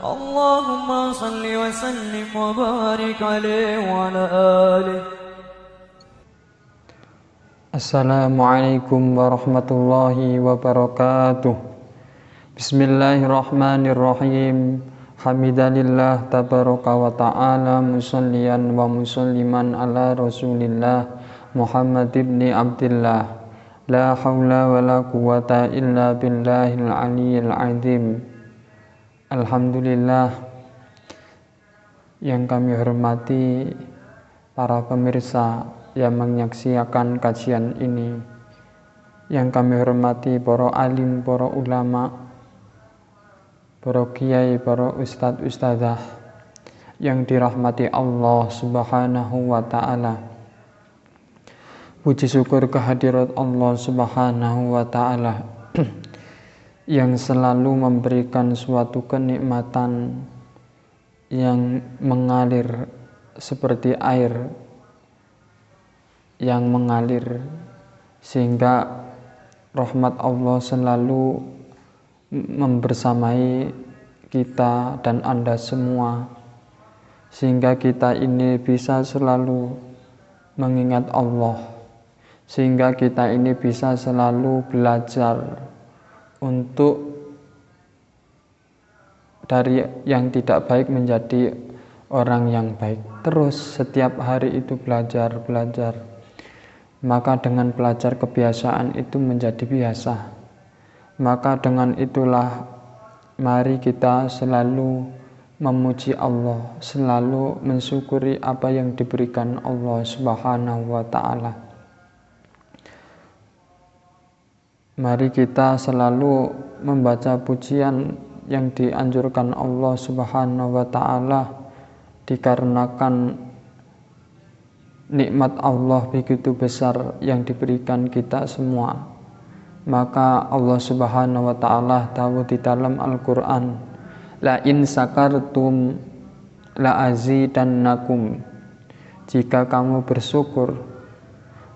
اللهم صل وسلم وبارك عليه وعلى آله. Assalamualaikum warahmatullahi wabarakatuh. Bismillahirrahmanirrahim. Hamidalillah tabaraka wa ta'ala, musalliyan wa musalliman ala rasulillah Muhammad ibni Abdillah. La hawla wa la quwata illa billahil aliyyil azim. Alhamdulillah, yang kami hormati para pemirsa yang menyaksikan kajian ini, yang kami hormati para alim, para ulama, para kiai, para ustadz ustadzah yang dirahmati Allah Subhanahu wa ta'ala. Puji syukur kehadirat Allah Subhanahu wa ta'ala yang selalu memberikan suatu kenikmatan yang mengalir seperti air yang mengalir, sehingga rahmat Allah selalu membersamai kita dan Anda semua, sehingga kita ini bisa selalu mengingat Allah, sehingga kita ini bisa selalu belajar untuk dari yang tidak baik menjadi orang yang baik. Terus setiap hari itu belajar. Maka dengan belajar kebiasaan itu menjadi biasa. Maka dengan itulah mari kita selalu memuji Allah, selalu mensyukuri apa yang diberikan Allah Subhanahu wa ta'ala. Mari kita selalu membaca pujian yang dianjurkan Allah Subhanahu wa ta'ala, dikarenakan nikmat Allah begitu besar yang diberikan kita semua. Maka Allah Subhanahu wa ta'ala tahu di dalam Al-Quran, la in sakartum la azidannakum, jika kamu bersyukur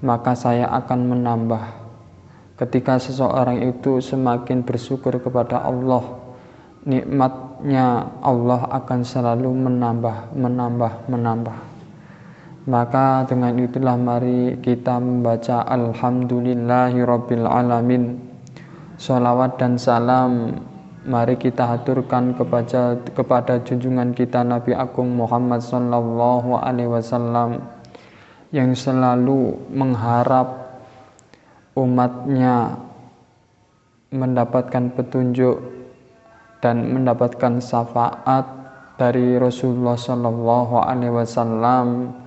maka saya akan menambah. Ketika seseorang itu semakin bersyukur kepada Allah, nikmatnya Allah akan selalu menambah. Maka dengan itulah mari kita membaca Alhamdulillahirabbil alamin. Sholawat dan salam mari kita haturkan kepada junjungan kita Nabi Agung Muhammad sallallahu alaihi wasallam, yang selalu mengharap umatnya mendapatkan petunjuk dan mendapatkan syafaat dari Rasulullah sallallahu alaihi wasallam.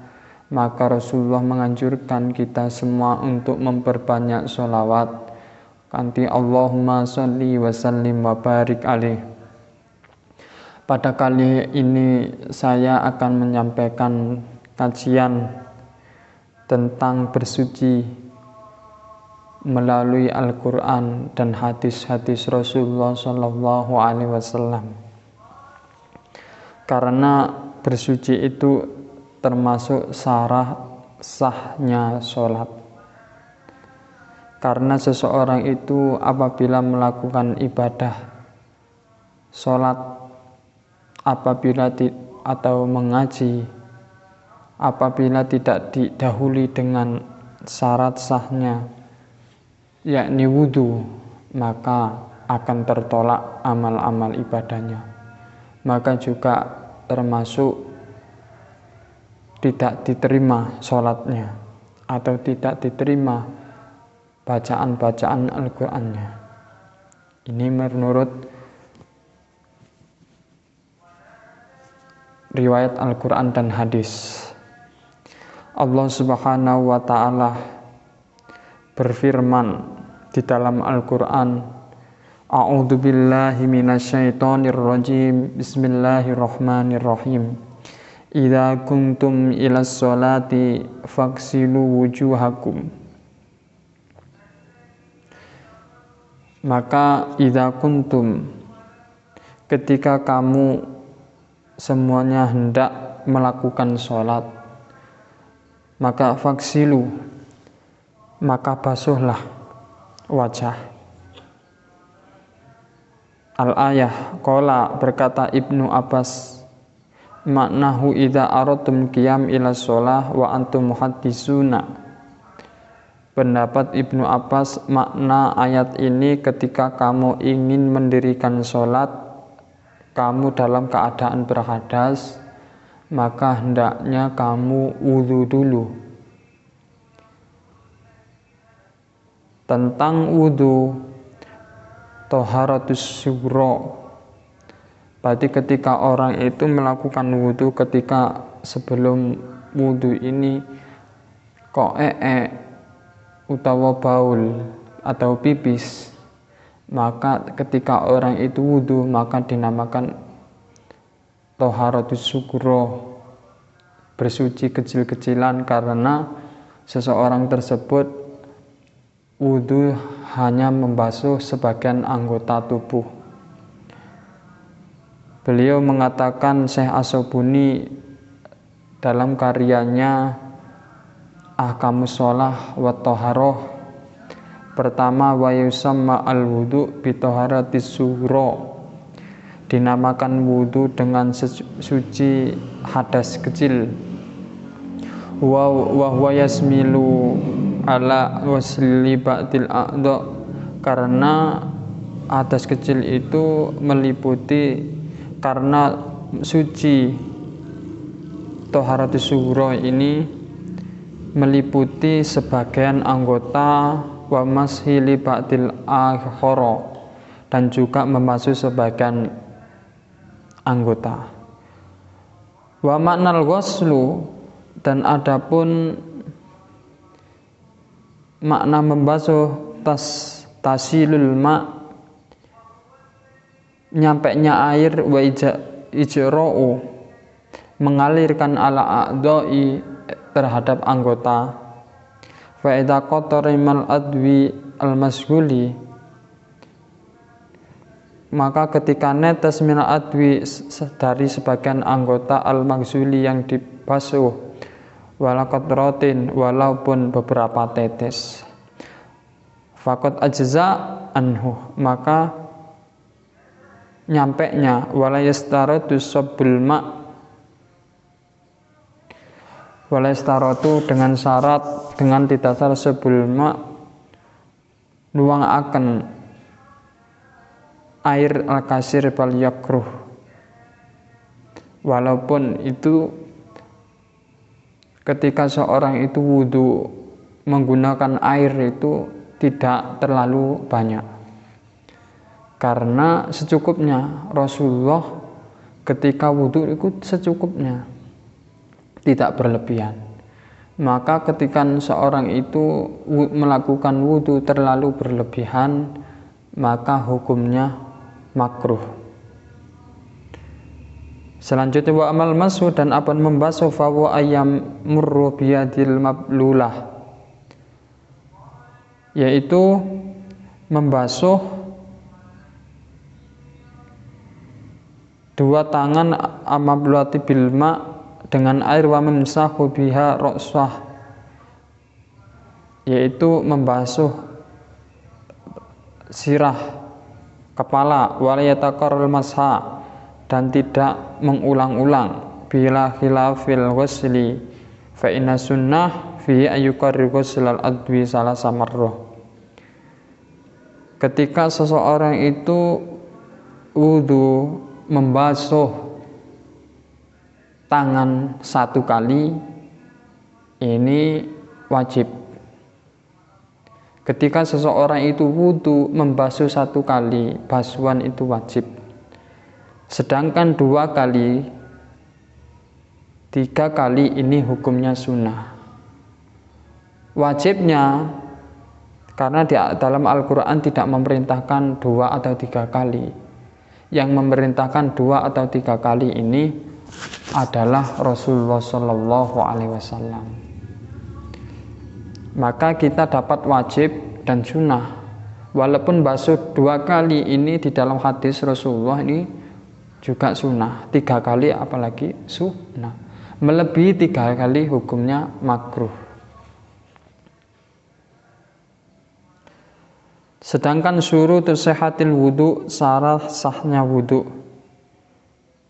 Maka Rasulullah menganjurkan kita semua untuk memperbanyak sholawat. Kanti Allahumma sholli wa sallim wa barik alaih. Pada kali ini saya akan menyampaikan kajian tentang bersuci melalui Al-Quran dan hadis-hadis Rasulullah sallallahu alaihi wasallam. Karena bersuci itu termasuk syarat sahnya sholat. Karena seseorang itu apabila melakukan ibadah sholat, apabila atau mengaji, apabila tidak didahului dengan syarat sahnya, yakni wudhu, maka akan tertolak amal-amal ibadahnya. Maka juga termasuk tidak diterima sholatnya, atau tidak diterima bacaan-bacaan Al-Qur'annya. Ini menurut riwayat Al-Qur'an dan hadis. Allah Subhanahu wa ta'ala berfirman di dalam Al-Qur'an, A'udzu billahi minasyaitonir rajim. Bismillahirrahmanirrahim. Idza kuntum ilas sholati faghsilu wujuhakum. Maka idza kuntum, ketika kamu semuanya hendak melakukan sholat, maka faghsilu, maka basuhlah wajah Al-ayah qala berkata Ibnu Abbas, maknahu idza aradtum qiyam ila shalah wa antum muhaddisuna. Pendapat Ibnu Abbas, makna ayat ini ketika kamu ingin mendirikan sholat, kamu dalam keadaan berhadas, maka hendaknya kamu wudhu dulu. Tentang wudhu, thaharatus sughra, berarti ketika orang itu melakukan wudhu, ketika sebelum wudhu ini kok utawa baul atau pipis, maka ketika orang itu wudhu maka dinamakan thaharatus sughra, bersuci kecil-kecilan, karena seseorang tersebut wudhu hanya membasuh sebagian anggota tubuh. Beliau mengatakan, Syekh As-Sobuni dalam karyanya Ahkamus Shalah wa Thaharah, pertama wa yusamma al-wudu bi thaharatis sughra, dinamakan wudu dengan suci hadas kecil. Wa huwa yasmilu ala wasli ba'dil a'dha, karena hadas kecil itu meliputi, karena suci thaharatis sughra ini meliputi sebagian anggota, wa mashili ba'dil akhara, dan juga membasuh sebagian anggota. Wa maknal ghuslu, dan adapun makna membasuh, tasilul ma, nyampainya air, wa ijra'u, mengalirkan ala a'dha'i, terhadap anggota. Fa idza qatarimal adwi al-masghuli, maka ketika netes minal adwi, dari sebagian anggota al-maghzuli yang dibasuh, wala qatratin, walaupun beberapa tetes, faqad ajza anhu, maka nyampeknya, wala yastaratu sabbul ma', walestaratu dengan syarat, dengan didasar sebelum nuang akan air al-kasir bal yakruh, walaupun itu ketika seorang itu wudhu menggunakan air itu tidak terlalu banyak, karena secukupnya. Rasulullah ketika wudhu itu secukupnya, tidak berlebihan. Maka ketika seorang itu melakukan wudhu terlalu berlebihan, maka hukumnya makruh. Selanjutnya wa amal masu, dan apa membasuh, fa wa ayyam murru biyadil mablulah, yaitu membasuh dua tangan amablati bilma, dengan air, wa memsahu biha ra'sah, yaitu membasuh sirah kepala, wala yatakarrul masha, dan tidak mengulang-ulang, bila khilafil ghusli fa inna sunnah fi ayyukarrir ghuslal adwi salasa marrah. Ketika seseorang itu wudu membasuh tangan satu kali, ini wajib. Ketika seseorang itu wudu membasuh satu kali, basuhan itu wajib. Sedangkan 2 kali, 3 kali ini hukumnya sunnah. Wajibnya, karena di dalam Al-Quran tidak memerintahkan 2 atau 3 kali. Yang memerintahkan 2 atau 3 kali ini adalah Rasulullah Shallallahu Alaihi Wasallam. Maka kita dapat wajib dan sunnah. Walaupun basuh 2 kali ini di dalam hadis Rasulullah ini juga sunnah, 3 kali apalagi sunnah. Melebihi 3 kali hukumnya makruh. Sedangkan syurutus sihhatil wudu, syarat sahnya wudu.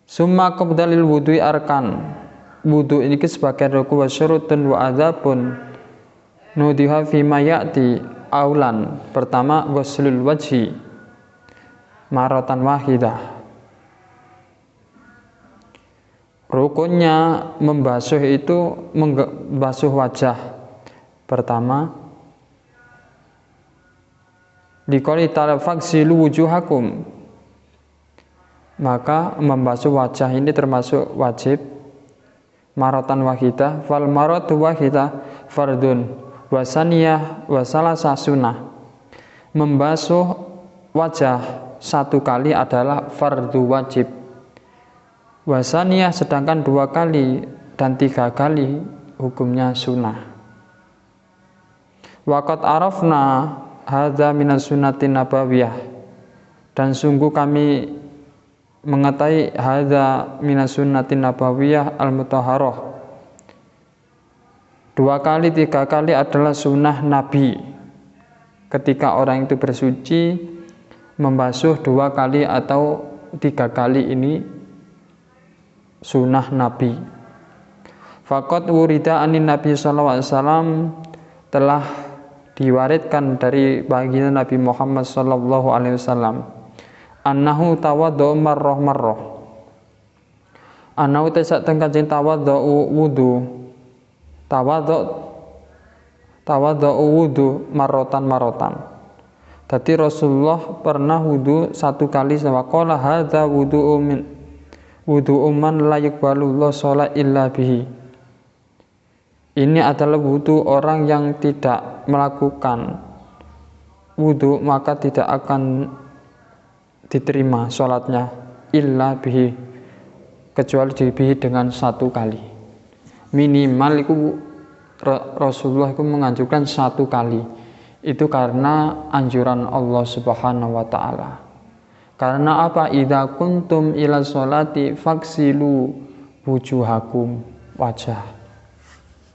Summa qabdalil wudu'i arkan. Wudu ini sebagai rukun wa syurutun wa adzabun nudiha fima ya'ti aulan. Pertama ghuslul wajhi maratan wahidah. Rukunnya membasuh itu membasuh wajah. Pertama liqouli ta'ala faghsilu wujuhakum, maka membasuh wajah ini termasuk wajib. Maratan wahidah, fal maratu wahidah fardun wasaniyah wasalasa sunnah. Membasuh wajah satu kali adalah fardu wajib. Wasaniyah sedangkan 2 kali dan 3 kali hukumnya sunnah. Waqad arafna hadza minas sunnatin nabawiyah, dan sungguh kami mengetahui hadza minas sunnatin nabawiyah al-mutahharah. 2 kali 3 kali adalah sunnah Nabi. Ketika orang itu bersuci, membasuh 2 kali atau 3 kali ini sunnah Nabi. Faqad wurida anin Nabi sallallahu alaihi wasallam, telah diwaritkan dari baginda Nabi Muhammad sallallahu alaihi wasallam, annahu tawaddu marrah. Annahu tasak tengkajeng tawaddu wudu. Tawaddu wudu marotan. Jadi Rasulullah pernah wudu 1 kali, sama qala hadza wudu man la yaqbalullahu shalat illa bihi. Ini adalah wudu orang yang tidak melakukan wudu maka tidak akan diterima sholatnya illa bihi, kecuali bihi dengan 1 kali. Minimal itu Rasulullah itu menganjurkan 1 kali. Itu karena anjuran Allah Subhanahu wa taala. Karena apa? Idza kuntum ila sholati faghsilu wujuhakum, wajah.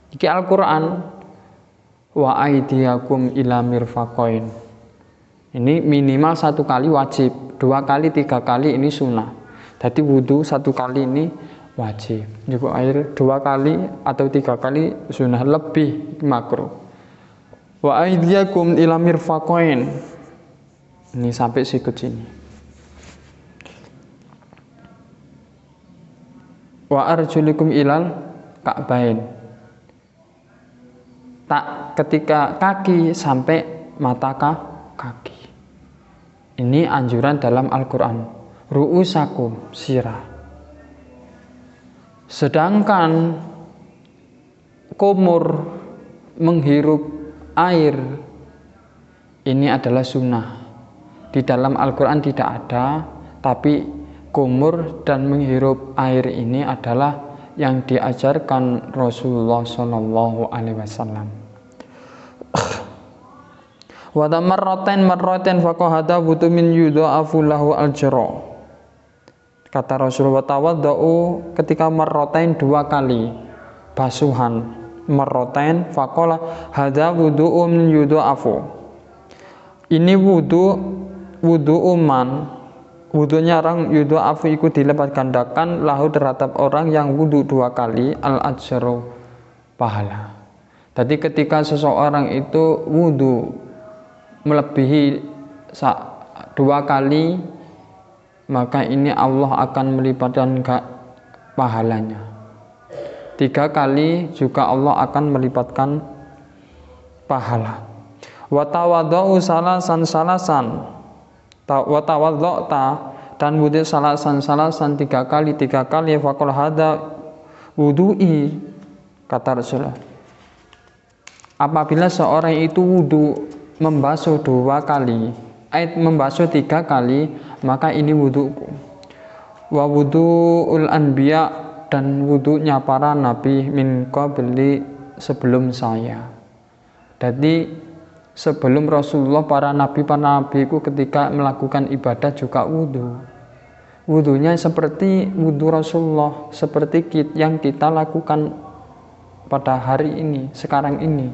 Iki Al-Qur'an, wa aydiyakum ila mirfaqain. Ini minimal 1 kali wajib, 2 kali 3 kali ini sunnah. Jadi wudu 1 kali ini wajib. Nyukup air 2 kali atau 3 kali sunnah, lebih makruh. Wa aydiyakum ila mirfaqain. Ini sampai sikut sini. Wa arjulikum ilal ka'bain. Tak ketika kaki sampai mata kaki. Ini anjuran dalam Al-Quran. Ru'usakum, sirah. Sedangkan kumur, menghirup air, ini adalah sunnah. Di dalam Al-Quran tidak ada, tapi kumur dan menghirup air ini adalah yang diajarkan Rasulullah Shallallahu Alaihi Wasallam. Wa marratain faqahada butu min yudha'afu lahu al-jara. Kata Rasulullah, tawaddau ketika marratain 2 kali basuhan, marratain faqala hadza wudu'un min yudha'afu. Ini wudu man, wudunya orang yudha'afu ikut dilipat gandakan lahu terhadap orang yang wudu 2 kali al-ajru, pahala. Jadi ketika seseorang itu wudu melebihi 2 kali, maka ini Allah akan melipatkan pahalanya. 3 kali juga Allah akan melipatkan pahala. Wa tawaddu salasan wa tawaddata, dan wudu salasan 3 kali faqul hada wudu'i, kata Rasulullah. Apabila seorang itu wudu membasuh 2 kali, membasuh 3 kali, maka ini wuduku. Wa wudu'ul anbiya, dan wudunya para nabi min qabli, sebelum saya. Jadi sebelum Rasulullah para nabi itu ketika melakukan ibadah juga wudu. Wudunya seperti wudu Rasulullah, seperti yang kita lakukan pada hari ini, sekarang ini.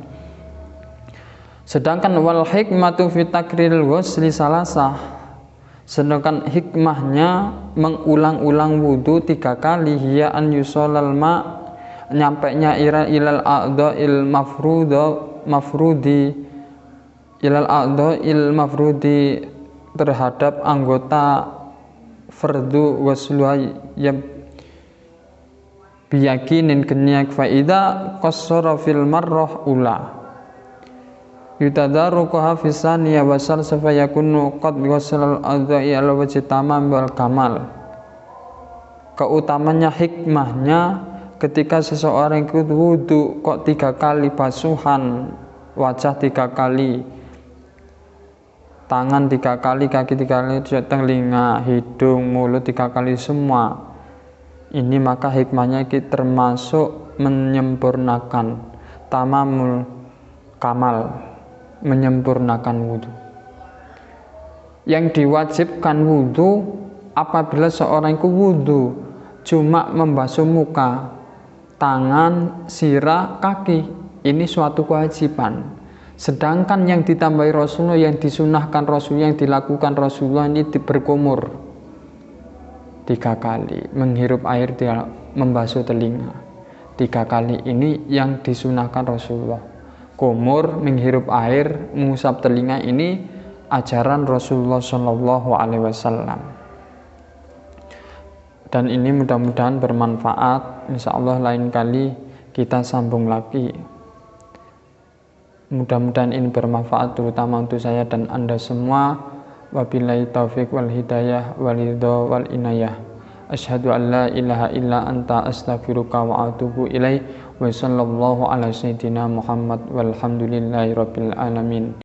Sedangkan wal hikmatu fi takril ghusli salasah, sedangkan hikmahnya mengulang-ulang wudu 3 kali, hiya an yusolal ma, nyampainya ilal a'dha'il mafrudi terhadap anggota fardu wasluha biyakinin kenyak faida qassara fil marrah ula yutadarukuha fisaniya wasal safayakunu qad ghasalal adha'i ala wajhi tamam wal kamal. Keutamanya hikmahnya ketika seseorang ikut wudu kok 3 kali basuhan, wajah 3 kali, tangan 3 kali, kaki 3 kali, telinga, hidung, mulut 3 kali semua. Ini maka hikmahnya termasuk menyempurnakan tamamul kamal, menyempurnakan wudu. Yang diwajibkan wudu apabila seorang itu wudu cuma membasuh muka, tangan, sirah, kaki, ini suatu kewajiban. Sedangkan yang ditambahi Rasulullah, yang disunahkan Rasulullah, yang dilakukan Rasulullah ini berkumur 3 kali, menghirup air, dia membasuh telinga 3 kali, ini yang disunahkan Rasulullah. Kumur, menghirup air, mengusap telinga, ini ajaran Rasulullah Shallallahu Alaihi Wasallam. Dan ini mudah-mudahan bermanfaat. Insya Allah lain kali kita sambung lagi. Mudah-mudahan ini bermanfaat terutama untuk saya dan Anda semua. Wabillahi taufiq wal hidayah wal ridha wal inayah. Asyhadu an la ilaha illa anta astaghfiruka wa atubu ilaih. Wa sallallahu ala sayyidina Muhammad walhamdulillahi rabbil alamin.